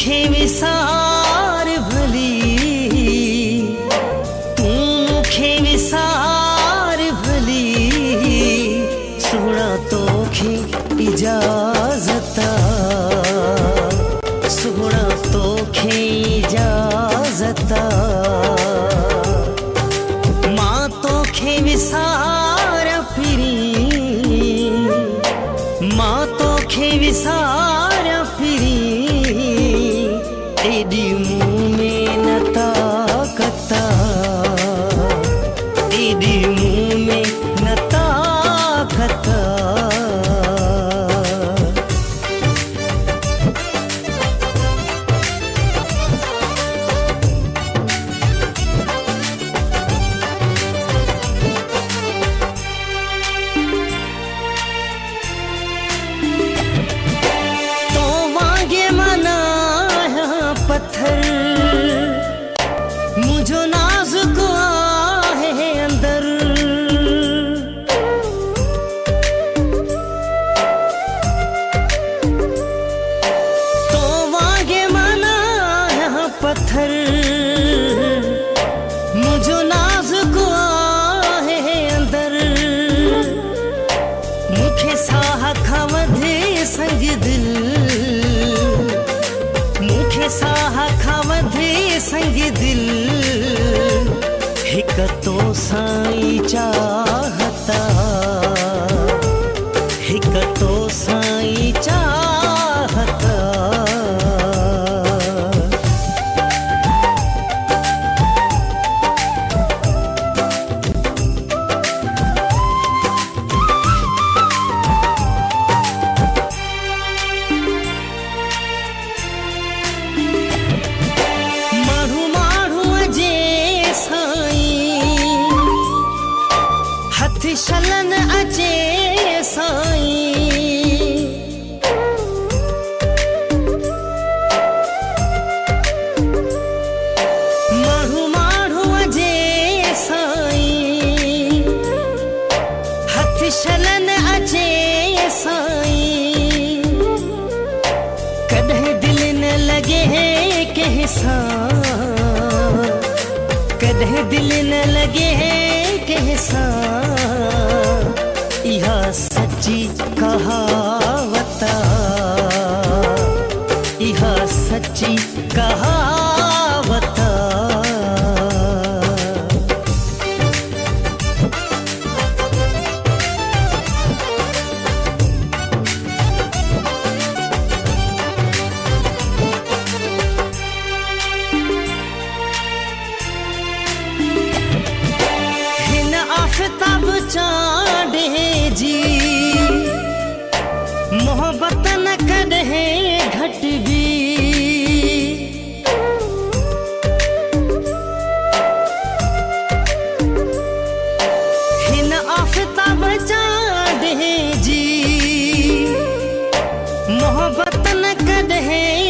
मुखे विसार भली, तू मुखे विसार भली, सोना तोखे इजाजता, सोना तोखे इजाजता, मां तोखे विसार फिरी, मां तोखे विसार फिरी, एडी मुंह में न ताकता, एडी मुंह में न ताकता। पत्थर मुझो नाजुक आहे अंदर, तो वागे माना पत्थर मुझो नाजुक आहे अंदर, मुखे साह खां वधे संग दिल, मुखे साह खां वधे संग दिल, हिक तो साईं चाहता, हिक तो साईं चाहता। हथ शलन अचे साईं, माण्हू माण्हू अजे साईं, हथ शलन अचे साईं, कॾहिं दिल न लगे कंहिं सां, कॾहिं दिल न लगे कंहिं सां, इहा सच्ची कहावता, इहा सच्ची कहावता। आफ़ताब चांडे जी, मोहब्बत न कॾहिं घटिबी, हिन आफ़ताब चांडे जी, मोहब्बत न कॾहिं